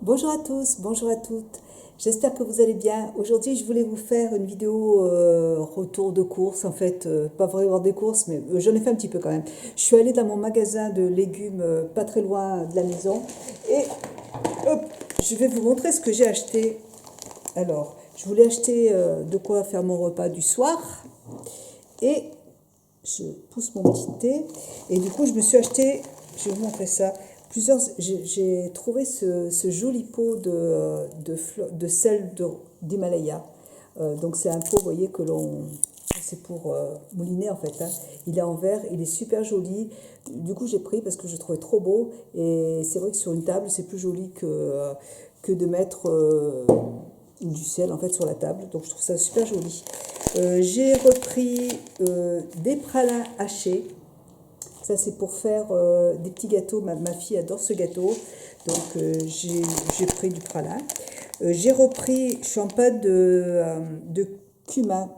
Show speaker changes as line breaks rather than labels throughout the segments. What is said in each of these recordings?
Bonjour à tous, bonjour à toutes. J'espère que vous allez bien. Aujourd'hui, je voulais vous faire une vidéo retour de courses. En fait, pas vraiment des courses, mais j'en ai fait un petit peu quand même. Je suis allée dans mon magasin de légumes pas très loin de la maison et hop, je vais vous montrer ce que j'ai acheté. Alors, je voulais acheter de quoi faire mon repas du soir et je pousse mon petit thé et du coup, je me suis acheté, je vais vous montrer ça. J'ai trouvé ce joli pot de sel d'Himalaya. Donc c'est un pot, vous voyez, c'est pour mouliner en fait, hein. Il est en verre, il est super joli. Du coup j'ai pris parce que je le trouvais trop beau. Et c'est vrai que sur une table c'est plus joli que de mettre du sel en fait sur la table. Donc je trouve ça super joli. J'ai repris des pralins hachés. Ça, c'est pour faire des petits gâteaux. Ma fille adore ce gâteau. Donc, j'ai pris du pralin. J'ai repris, je suis en pâte de cumin.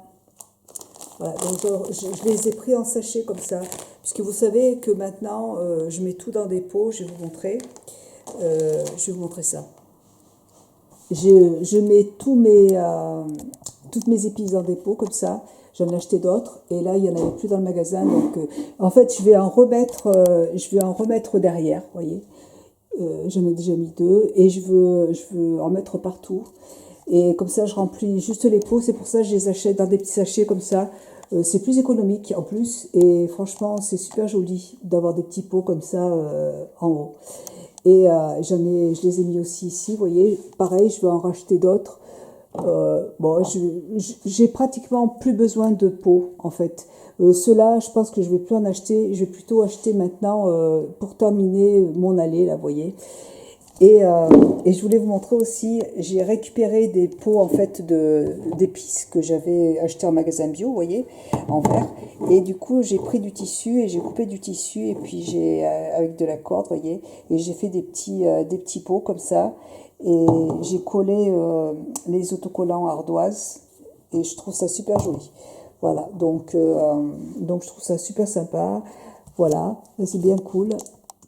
Voilà, donc je les ai pris en sachet comme ça. Puisque vous savez que maintenant, je mets tout dans des pots. Je vais vous montrer. Je vais vous montrer ça. Je mets toutes mes épices dans des pots comme ça. J'en ai acheté d'autres et là il n'y en avait plus dans le magasin. Donc en fait je vais en remettre derrière, vous voyez. J'en ai déjà mis deux et je veux en mettre partout. Et comme ça je remplis juste les pots. C'est pour ça que je les achète dans des petits sachets comme ça. C'est plus économique en plus et franchement c'est super joli d'avoir des petits pots comme ça en haut. Et je les ai mis aussi ici, vous voyez. Pareil, je vais en racheter d'autres. Bon, j'ai pratiquement plus besoin de pots, en fait. Ceux-là, je pense que je vais plus en acheter. Je vais plutôt acheter maintenant pour terminer mon allée, là, vous voyez. Et je voulais vous montrer aussi, j'ai récupéré des pots en fait d'épices que j'avais acheté en magasin bio, vous voyez, en verre. Et du coup, j'ai pris du tissu et j'ai coupé du tissu et puis avec de la corde, vous voyez, et j'ai fait des petits pots comme ça. Et j'ai collé les autocollants ardoises et je trouve ça super joli. Voilà, donc je trouve ça super sympa. Voilà, c'est bien cool.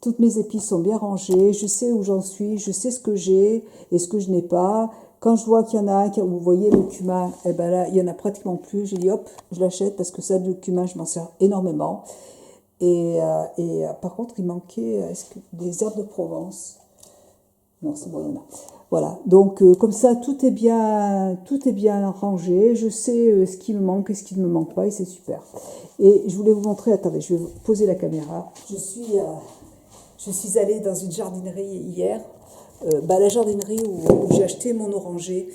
Toutes mes épices sont bien rangées, je sais où j'en suis, je sais ce que j'ai et ce que je n'ai pas. Quand je vois qu'il y en a un, vous voyez le cumin, eh ben là, il n'y en a pratiquement plus. J'ai dit hop, je l'achète parce que ça, le cumin, je m'en sers énormément. Par contre, il manquait des herbes de Provence. Non, c'est bon, il y en a. Voilà, donc comme ça, tout est bien rangé. Je sais ce qui me manque et ce qui ne me manque pas et c'est super. Et je voulais vous montrer, attendez, je vais vous poser la caméra. Je suis allée dans une jardinerie hier, la jardinerie où j'ai acheté mon oranger.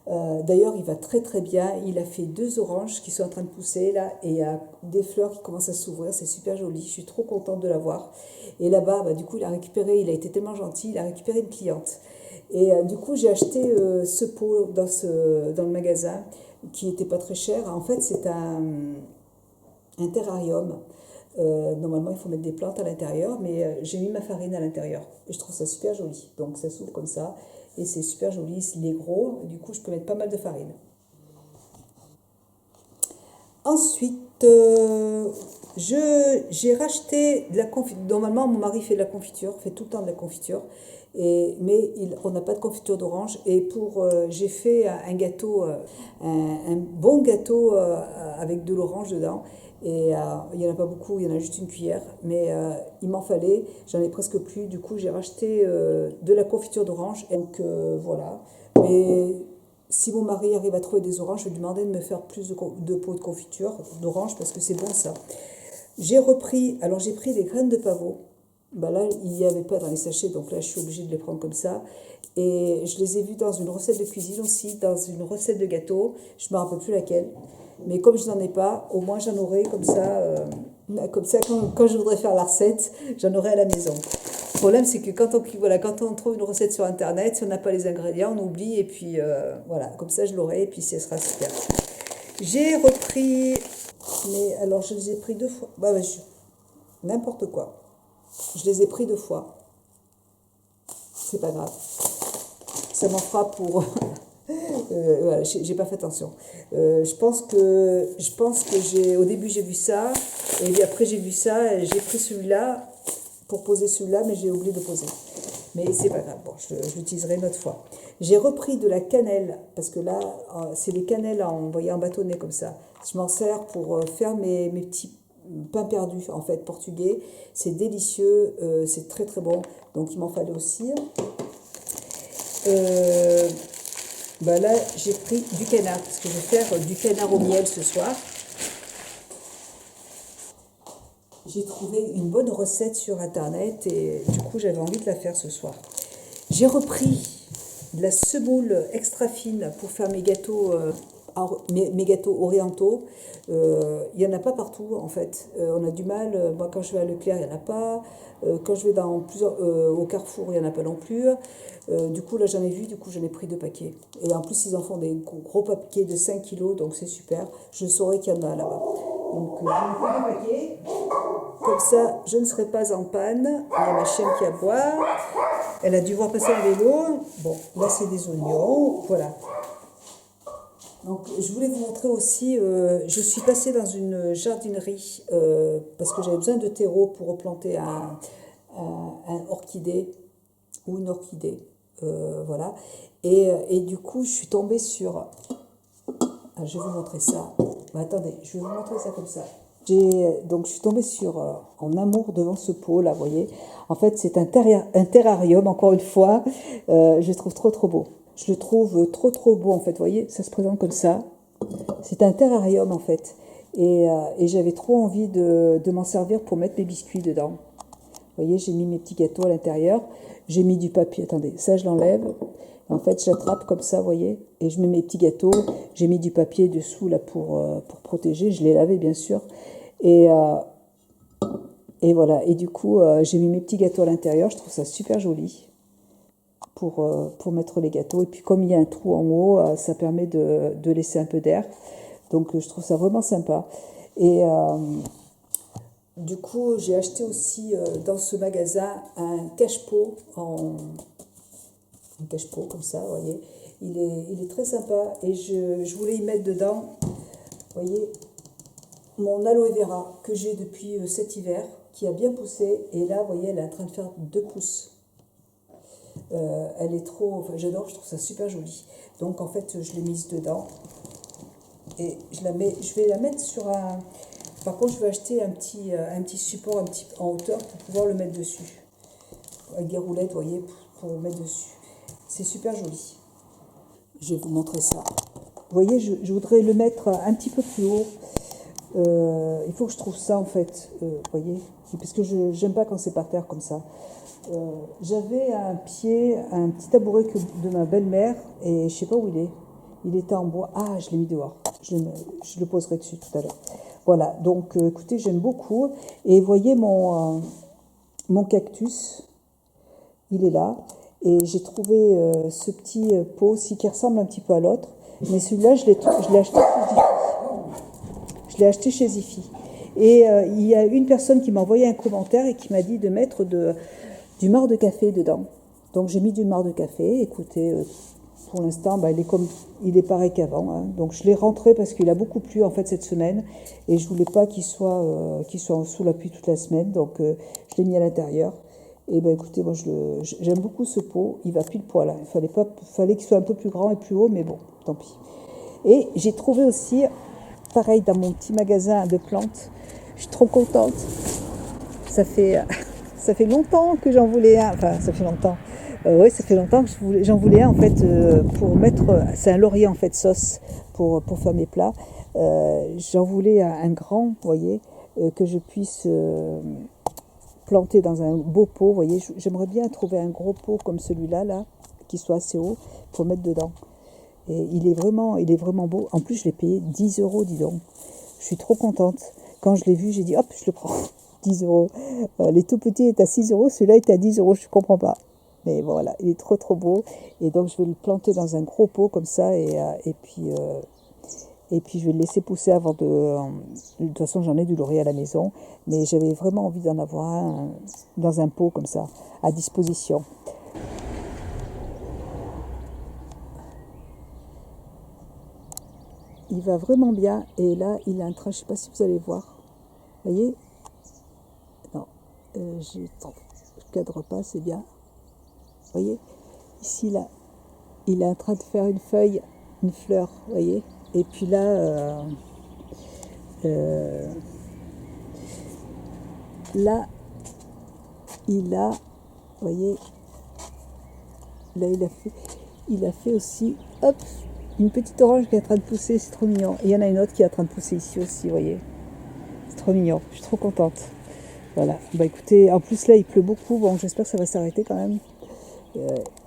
D'ailleurs, il va très très bien. Il a fait 2 oranges qui sont en train de pousser là et il y a des fleurs qui commencent à s'ouvrir. C'est super joli. Je suis trop contente de l'avoir. Et là-bas, du coup, il a été tellement gentil, il a récupéré une cliente. Et du coup, j'ai acheté ce pot dans le magasin qui n'était pas très cher. En fait, c'est un terrarium. Normalement, il faut mettre des plantes à l'intérieur, mais j'ai mis ma farine à l'intérieur. Et je trouve ça super joli. Donc, ça s'ouvre comme ça. Et c'est super joli. Il est gros. Du coup, je peux mettre pas mal de farine. Ensuite, j'ai racheté de la confiture. Normalement, mon mari fait de la confiture, fait tout le temps de la confiture. Mais on n'a pas de confiture d'orange. Et j'ai fait un gâteau, un bon gâteau avec de l'orange dedans. Et il n'y en a pas beaucoup, il y en a juste une cuillère. Mais il m'en fallait, j'en ai presque plus. Du coup, j'ai racheté de la confiture d'orange. Donc voilà. Mais si mon mari arrive à trouver des oranges, je vais lui demander de me faire plus de pots de confiture d'orange parce que c'est bon ça. J'ai pris des graines de pavot. Là, il n'y avait pas dans les sachets, donc là, je suis obligée de les prendre comme ça. Et je les ai vus dans une recette de cuisine aussi, dans une recette de gâteau. Je ne me rappelle plus laquelle. Mais comme je n'en ai pas, au moins j'en aurai comme ça. Quand je voudrais faire la recette, j'en aurai à la maison. Le problème, c'est que quand on trouve une recette sur Internet, si on n'a pas les ingrédients, on oublie. Et puis voilà, comme ça, je l'aurai et puis ce sera super. J'ai repris, mais alors je les ai pris 2 fois. N'importe quoi. Je les ai pris 2 fois. C'est pas grave. Ça m'en fera pour. Voilà, j'ai pas fait attention. Je pense que au début j'ai vu ça, et puis après j'ai vu ça, et j'ai pris celui-là pour poser celui-là, mais j'ai oublié de poser. Mais c'est pas grave, bon, je l'utiliserai une autre fois. J'ai repris de la cannelle, parce que là, c'est des cannelles en, vous voyez, en bâtonnet comme ça. Je m'en sers pour faire mes petits pains perdus, en fait, portugais. C'est délicieux, c'est très très bon. Donc il m'en fallait aussi. Euh, Bah là, j'ai pris du canard, parce que je vais faire du canard au miel ce soir. J'ai trouvé une bonne recette sur internet et du coup j'avais envie de la faire ce soir. J'ai repris de la semoule extra fine pour faire mes gâteaux, mes gâteaux orientaux. Il n'y en a pas partout en fait. On a du mal. Moi quand je vais à Leclerc, il n'y en a pas. Quand je vais au Carrefour, il n'y en a pas non plus. Du coup là j'en ai vu, du coup j'en ai pris 2 paquets. Et en plus ils en font des gros paquets de 5 kilos, donc c'est super. Je saurais qu'il y en a là-bas. Donc j'en ai pris 2 paquets. Comme ça, je ne serai pas en panne. Il y a ma chienne qui aboie. Elle a dû voir passer un vélo. Bon, là, c'est des oignons. Voilà. Donc, je voulais vous montrer aussi, je suis passée dans une jardinerie parce que j'avais besoin de terreau pour replanter un orchidée ou une orchidée. Voilà. Et du coup, je suis tombée sur... Ah, je vais vous montrer ça. Mais attendez, je vais vous montrer ça comme ça. Donc, je suis tombée en amour devant ce pot, là, vous voyez. En fait, c'est un terrarium, encore une fois. Je le trouve trop, trop beau. Je le trouve trop, trop beau, en fait. Vous voyez, ça se présente comme ça. C'est un terrarium, en fait. Et j'avais trop envie de m'en servir pour mettre mes biscuits dedans. Vous voyez, j'ai mis mes petits gâteaux à l'intérieur. J'ai mis du papier. Attendez, ça, je l'enlève. En fait, je l'attrape comme ça, vous voyez, et je mets mes petits gâteaux. J'ai mis du papier dessous là pour protéger. Je l'ai lavé, bien sûr. Et, et voilà. Et du coup, j'ai mis mes petits gâteaux à l'intérieur. Je trouve ça super joli pour mettre les gâteaux. Et puis, comme il y a un trou en haut, ça permet de laisser un peu d'air. Donc, je trouve ça vraiment sympa. Et du coup, j'ai acheté aussi dans ce magasin un cache-pot un cache-pot comme ça, vous voyez. Il est très sympa et je voulais y mettre dedans, vous voyez, mon aloe vera que j'ai depuis cet hiver, qui a bien poussé. Et là, vous voyez, elle est en train de faire 2 pousses. Elle est trop... Enfin, j'adore, je trouve ça super joli. Donc, en fait, je l'ai mise dedans. Et je vais la mettre sur un... Par contre, je vais acheter un petit support en hauteur pour pouvoir le mettre dessus. Avec des roulettes, vous voyez, pour le mettre dessus. C'est super joli. Je vais vous montrer ça. Vous voyez, je voudrais le mettre un petit peu plus haut. Il faut que je trouve ça, en fait. Vous voyez, parce que je n'aime pas quand c'est par terre comme ça. J'avais un petit tabouret de ma belle-mère, et je ne sais pas où il est. Il était en bois. Ah, je l'ai mis dehors. Je le poserai dessus tout à l'heure. Voilà, donc écoutez, j'aime beaucoup. Et vous voyez mon cactus, il est là. Et j'ai trouvé ce petit pot aussi qui ressemble un petit peu à l'autre. Mais celui-là, je l'ai acheté chez Zifi. Je l'ai acheté chez Zifi. Et il y a une personne qui m'a envoyé un commentaire et qui m'a dit de mettre du marc de café dedans. Donc j'ai mis du marc de café. Écoutez, pour l'instant, il est pareil qu'avant. Hein. Donc je l'ai rentré parce qu'il a beaucoup plu en fait cette semaine. Et je voulais pas qu'il soit sous la pluie toute la semaine. Donc je l'ai mis à l'intérieur. Et ben écoutez, moi j'aime beaucoup ce pot, il va pile poil. Hein. Fallait qu'il soit un peu plus grand et plus haut, mais bon, tant pis. Et j'ai trouvé aussi, pareil, dans mon petit magasin de plantes, je suis trop contente. Ça fait longtemps que j'en voulais un, enfin ça fait longtemps. Oui, ça fait longtemps que j'en voulais un en fait pour mettre, c'est un laurier en fait sauce pour faire mes plats. J'en voulais un grand, vous voyez, que je puisse planté dans un beau pot, vous voyez, j'aimerais bien trouver un gros pot comme celui-là, là, qui soit assez haut, pour mettre dedans. Et il est vraiment beau. En plus, je l'ai payé 10 euros, dis donc. Je suis trop contente. Quand je l'ai vu, j'ai dit, hop, je le prends. 10 euros. Les tout petits est à 6 euros, celui-là est à 10 euros, je ne comprends pas. Mais voilà, il est trop, trop beau. Et donc, je vais le planter dans un gros pot comme ça, et puis je vais le laisser pousser avant de... De toute façon, j'en ai du laurier à la maison, mais j'avais vraiment envie d'en avoir un dans un pot comme ça, à disposition. Il va vraiment bien, et là, il est en train, je ne sais pas si vous allez voir, vous voyez? Non, je ne cadre pas, c'est bien. Vous voyez, ici, là, il est en train de faire une feuille, une fleur, vous voyez. Et puis là, là, il a, vous voyez, là, il a fait aussi, hop, une petite orange qui est en train de pousser, c'est trop mignon. Et il y en a une autre qui est en train de pousser ici aussi, vous voyez. C'est trop mignon, je suis trop contente. Voilà, bah écoutez, en plus là, il pleut beaucoup, bon, j'espère que ça va s'arrêter quand même.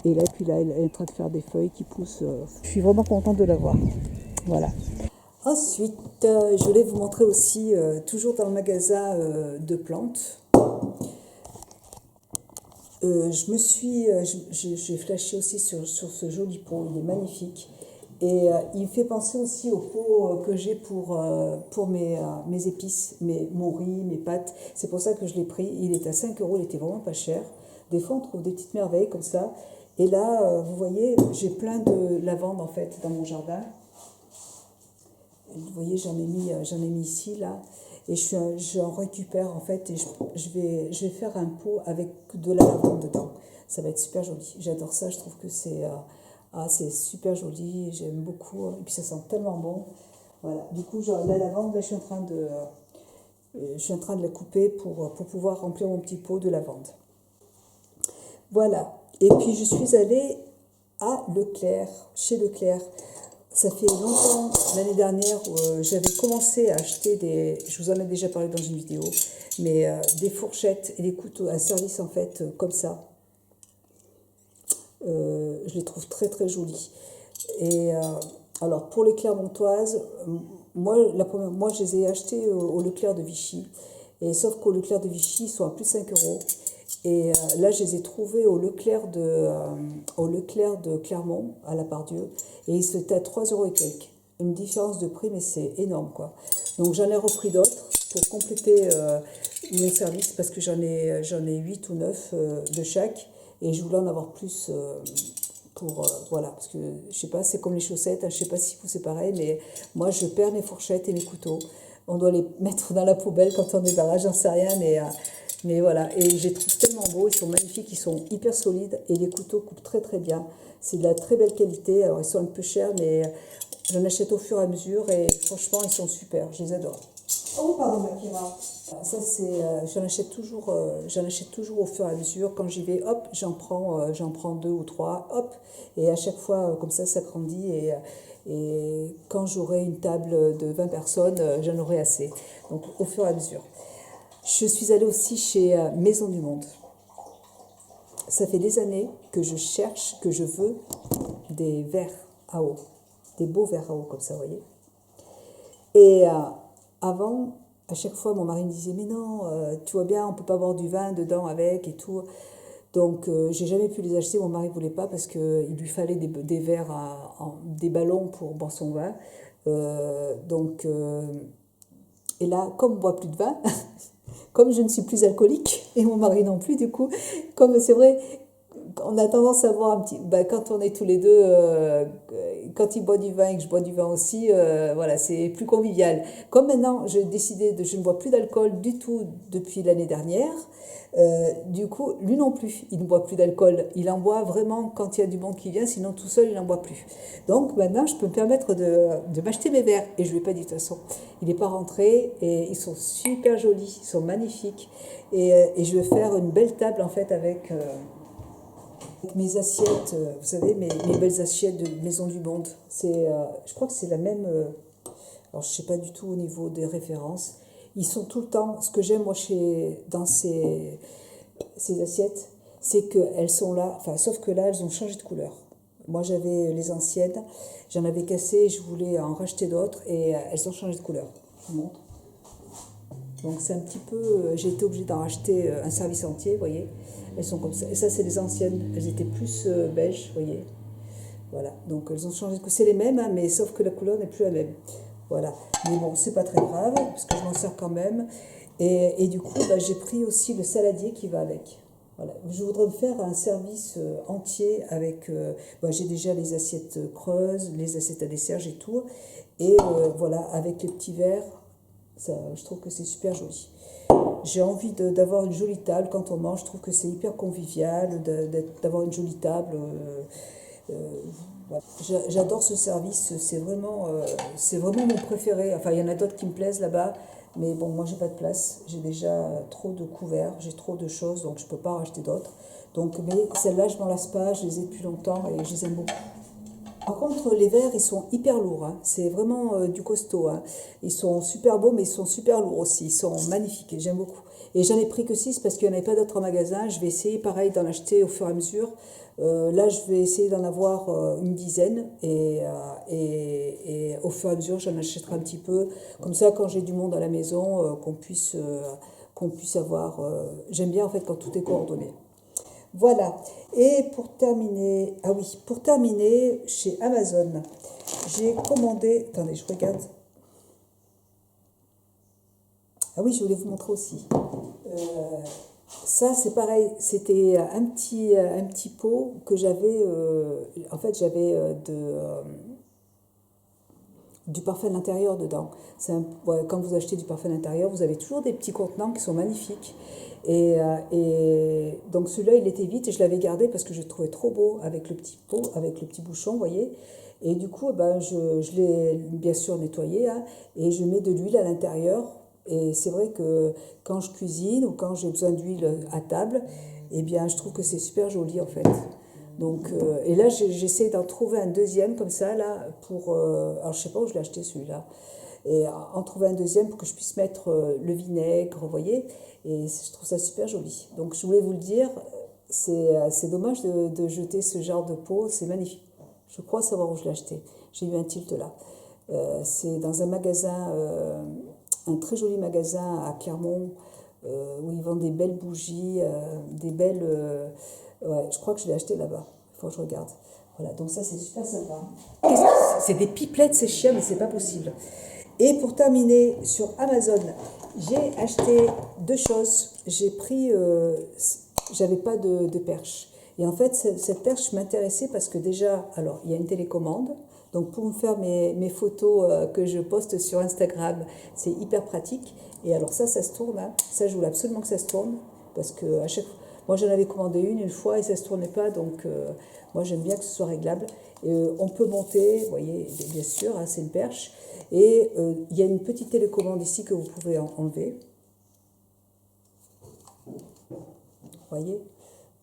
Et là, puis là, elle est en train de faire des feuilles qui poussent. Je suis vraiment contente de la voir. Voilà. Ensuite, je voulais vous montrer aussi, toujours dans le magasin de plantes, j'ai flashé aussi sur ce joli pot, il est magnifique. Et il me fait penser aussi au pot que j'ai pour mes épices, mon riz, mes pâtes. C'est pour ça que je l'ai pris. Il est à 5 euros, il était vraiment pas cher. Des fois, on trouve des petites merveilles comme ça. Et là, vous voyez, j'ai plein de lavande en fait dans mon jardin. Vous voyez, j'en ai mis ici, là. Et j'en récupère, en fait, et je vais faire un pot avec de la lavande dedans. Ça va être super joli. J'adore ça, je trouve que c'est super joli, j'aime beaucoup. Et puis ça sent tellement bon. Voilà. Du coup, la lavande, là, je suis en train de la couper pour pouvoir remplir mon petit pot de lavande. Voilà. Et puis, je suis allée à Leclerc, chez Leclerc. Ça fait longtemps, l'année dernière, où j'avais commencé à acheter je vous en ai déjà parlé dans une vidéo, mais des fourchettes et des couteaux, un service en fait comme ça. Je les trouve très très jolis. Et alors pour les Clermontoises, moi je les ai achetés au Leclerc de Vichy. Et sauf qu'au Leclerc de Vichy, ils sont à plus de 5 euros. Et là, je les ai trouvés au Leclerc de Clermont, à la Pardieu. Et ils étaient à 3 euros et quelques. Une différence de prix, mais c'est énorme, quoi. Donc j'en ai repris d'autres pour compléter mon service, parce que j'en ai 8 ou 9 de chaque. Et je voulais en avoir plus voilà, parce que je sais pas, c'est comme les chaussettes, hein, je sais pas si vous c'est pareil, mais moi je perds mes fourchettes et mes couteaux. On doit les mettre dans la poubelle quand on est barrage, j'en sais rien, mais voilà. Et je les trouve tellement beaux, ils sont magnifiques, ils sont hyper solides et les couteaux coupent très très bien. C'est de la très belle qualité, alors ils sont un peu chers, mais j'en achète au fur et à mesure et franchement ils sont super, je les adore. Oh, pardon, Makira. Ça, j'en achète toujours au fur et à mesure. Quand j'y vais, hop, j'en prends deux ou trois, hop. Et à chaque fois, comme ça grandit. Et quand j'aurai une table de 20 personnes, j'en aurai assez. Donc, au fur et à mesure. Je suis allée aussi chez Maison du Monde. Ça fait des années que je cherche, que je veux des verres à eau. Des beaux verres à eau, comme ça, vous voyez. Et avant, à chaque fois, mon mari me disait, mais non, tu vois bien, on ne peut pas boire du vin dedans avec et tout. Donc, j'ai jamais pu les acheter. Mon mari ne voulait pas parce qu'il lui fallait des verres, des ballons pour boire son vin. Et là, comme on ne boit plus de vin, comme je ne suis plus alcoolique, et mon mari non plus, du coup, comme c'est vrai, on a tendance à voir un petit. Quand on est tous les deux, quand il boit du vin et que je bois du vin aussi, voilà, c'est plus convivial. Comme maintenant, j'ai décidé je ne bois plus d'alcool du tout depuis l'année dernière. Du coup, lui non plus, il ne boit plus d'alcool. Il en boit vraiment quand il y a du monde qui vient, sinon tout seul, il n'en boit plus. Donc maintenant, je peux me permettre de m'acheter mes verres. Et je ne lui ai pas dit de toute façon. Il n'est pas rentré et ils sont super jolis, ils sont magnifiques. Et je vais faire une belle table en fait avec mes assiettes, vous savez, mes belles assiettes de Maison du Monde. Je crois que c'est la même. Alors, je ne sais pas du tout au niveau des références. Ils sont tout le temps. Ce que j'aime, moi, dans ces assiettes, c'est qu'elles sont là. Enfin, sauf que là, elles ont changé de couleur. Moi, j'avais les anciennes. J'en avais cassé. Je voulais en racheter d'autres. Et elles ont changé de couleur. Je vous montre. Donc, c'est un petit peu. J'ai été obligée d'en racheter un service entier, vous voyez. Elles sont comme ça. Et ça, c'est les anciennes. Elles étaient plus beige, vous voyez. Voilà. Donc, elles ont changé de couleur. C'est les mêmes, hein, mais sauf que la couleur n'est plus la même. Voilà. Mais bon, c'est pas très grave, parce que je m'en sers quand même. Et du coup, j'ai pris aussi le saladier qui va avec. Voilà. Je voudrais me faire un service entier avec. J'ai déjà les assiettes creuses, les assiettes à dessert, j'ai tout. Et voilà, avec les petits verres, ça, je trouve que c'est super joli. J'ai envie d'avoir une jolie table quand on mange. Je trouve que c'est hyper convivial d'avoir une jolie table. Voilà. J'adore ce service, c'est vraiment mon préféré. Enfin, il y en a d'autres qui me plaisent là-bas, mais bon, moi j'ai pas de place. J'ai déjà trop de couverts, j'ai trop de choses, donc je peux pas en racheter d'autres. Donc, mais celles-là, je m'en lasse pas, je les ai depuis longtemps et je les aime beaucoup. Par contre, les verres, ils sont hyper lourds, hein. C'est vraiment du costaud, hein. Ils sont super beaux, mais ils sont super lourds aussi. Ils sont magnifiques et j'aime beaucoup. Et j'en ai pris que 6 parce qu'il n'y en avait pas d'autres en magasin. Je vais essayer, pareil, d'en acheter au fur et à mesure. Là, je vais essayer d'en avoir une dizaine et au fur et à mesure, j'en achèterai un petit peu. Comme ça, quand j'ai du monde à la maison, qu'on puisse avoir. J'aime bien en fait quand tout est coordonné. Voilà. Et pour terminer, ah oui, pour terminer, chez Amazon, j'ai commandé. Attendez, je regarde. Ah oui, je voulais vous montrer aussi. Euh, Ça, c'est pareil. C'était un petit pot que j'avais. En fait, j'avais du parfum de l'intérieur dedans. Ouais, quand vous achetez du parfum de l'intérieur, vous avez toujours des petits contenants qui sont magnifiques. Et donc celui-là, il était vide et je l'avais gardé parce que je le trouvais trop beau avec le petit pot, avec le petit bouchon, vous voyez. Et du coup, ben, je l'ai bien sûr nettoyé, hein, et je mets de l'huile à l'intérieur. Et c'est vrai que quand je cuisine ou quand j'ai besoin d'huile à table, eh bien, je trouve que c'est super joli en fait. Donc, et là, j'essaie d'en trouver un deuxième comme ça, là, alors, je sais pas où je l'ai acheté celui-là. Et en trouver un deuxième pour que je puisse mettre le vinaigre, vous voyez. Et je trouve ça super joli. Donc, je voulais vous le dire, c'est dommage de jeter ce genre de pot, c'est magnifique. Je crois savoir où je l'ai acheté. J'ai eu un tilt là. C'est dans un magasin, un très joli magasin à Clermont, où ils vendent des belles bougies, des belles. Ouais, je crois que je l'ai acheté là-bas. Il faut que je regarde. Voilà, donc ça c'est super sympa. C'est des pipelettes, ces chiens, mais c'est pas possible. Et pour terminer, sur Amazon, j'ai acheté deux choses. J'ai pris, j'avais pas de perche. Et en fait, cette perche m'intéressait parce que déjà, alors, il y a une télécommande. Donc, pour me faire mes photos que je poste sur Instagram, c'est hyper pratique. Et alors, ça se tourne, hein. Ça, je voulais absolument que ça se tourne. Parce que à chaque fois, moi, j'en avais commandé une fois et ça ne se tournait pas. Donc, moi, j'aime bien que ce soit réglable. On peut monter, vous voyez, bien sûr, hein, c'est une perche. Et il y a une petite télécommande ici que vous pouvez enlever. Vous voyez,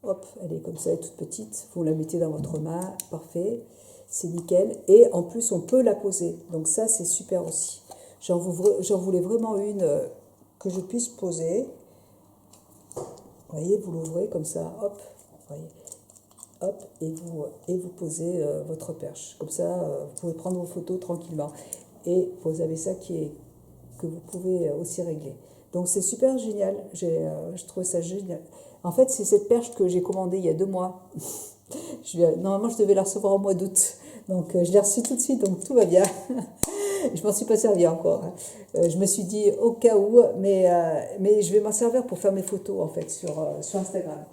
hop, elle est comme ça, elle est toute petite. Vous la mettez dans votre main, parfait, c'est nickel. Et en plus, on peut la poser. Donc ça, c'est super aussi. J'en voulais vraiment une que je puisse poser. Vous voyez, vous l'ouvrez comme ça, hop, vous voyez, hop, et vous posez votre perche. Comme ça, vous pouvez prendre vos photos tranquillement. Et vous avez ça que vous pouvez aussi régler. Donc c'est super génial, je trouve ça génial. En fait, c'est cette perche que j'ai commandée il y a 2 mois. Normalement, je devais la recevoir au mois d'août. Donc je l'ai reçue tout de suite, donc tout va bien. Je m'en suis pas servi encore, hein. Je me suis dit au cas où, mais je vais m'en servir pour faire mes photos en fait sur Instagram.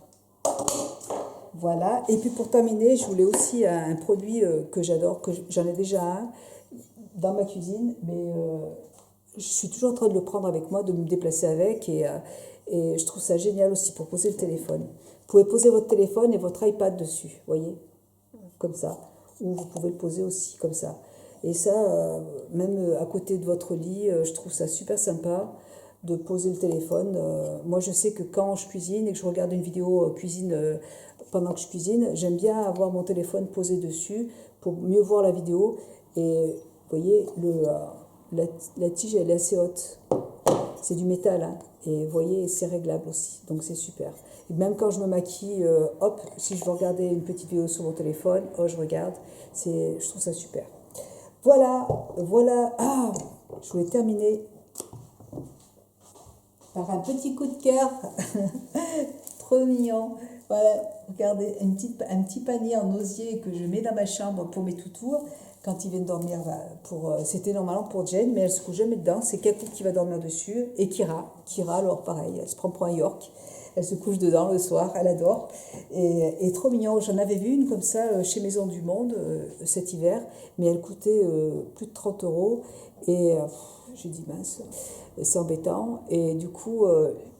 Voilà, et puis pour terminer, je voulais aussi un produit que j'adore, que j'en ai déjà un dans ma cuisine, mais je suis toujours en train de le prendre avec moi, de me déplacer avec, et je trouve ça génial aussi pour poser le téléphone. Vous pouvez poser votre téléphone et votre iPad dessus, vous voyez, comme ça, ou vous pouvez le poser aussi comme ça. Et ça, même à côté de votre lit, je trouve ça super sympa de poser le téléphone. Moi, je sais que quand je cuisine et que je regarde une vidéo cuisine pendant que je cuisine, j'aime bien avoir mon téléphone posé dessus pour mieux voir la vidéo. Et vous voyez, la tige, elle est assez haute. C'est du métal, hein. Et vous voyez, c'est réglable aussi. Donc, c'est super. Et même quand je me maquille, hop, si je veux regarder une petite vidéo sur mon téléphone, oh, je regarde. Je trouve ça super. Voilà, voilà. Ah, je voulais terminer par un petit coup de cœur. Trop mignon. Voilà, regardez, un petit panier en osier que je mets dans ma chambre pour mes toutous quand ils viennent dormir. C'était normalement pour Jane, mais elle se couche jamais dedans. C'est Kakou qui va dormir dessus et Kira. Kira, alors pareil, elle se prend pour un York. Elle se couche dedans le soir, elle adore. Et trop mignon. J'en avais vu une comme ça chez Maison du Monde cet hiver, mais elle coûtait plus de 30 euros. Et j'ai dit mince, c'est embêtant. Et du coup,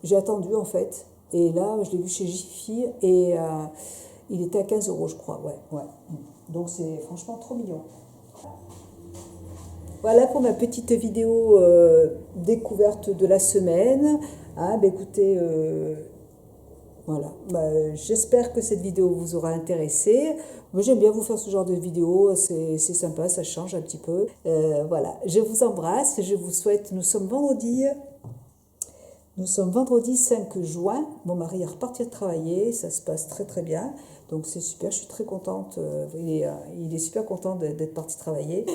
j'ai attendu en fait. Et là, je l'ai vu chez Jiffy et il était à 15 euros, je crois. Ouais, ouais. Donc c'est franchement trop mignon. Voilà pour ma petite vidéo découverte de la semaine. Ah, bah écoutez, voilà. Bah, j'espère que cette vidéo vous aura intéressé. Moi, j'aime bien vous faire ce genre de vidéo. C'est sympa, ça change un petit peu. Voilà. Je vous embrasse. Je vous souhaite. Nous sommes vendredi 5 juin. Mon mari est reparti travailler. Ça se passe très très bien. Donc c'est super. Je suis très contente. Il est super content d'être parti travailler.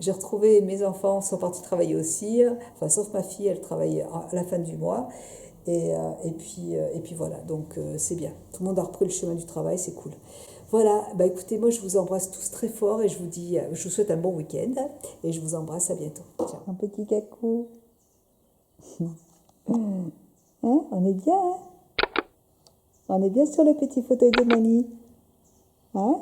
J'ai retrouvé mes enfants sont partis travailler aussi. Enfin, sauf ma fille, elle travaille à la fin du mois. Et puis voilà, donc c'est bien. Tout le monde a repris le chemin du travail, c'est cool. Voilà, bah écoutez, moi je vous embrasse tous très fort et je vous souhaite un bon week-end et je vous embrasse, à bientôt. Ciao. Un petit cacou. Hein, on est bien, hein? On est bien sur le petit fauteuil de mamie. Hein?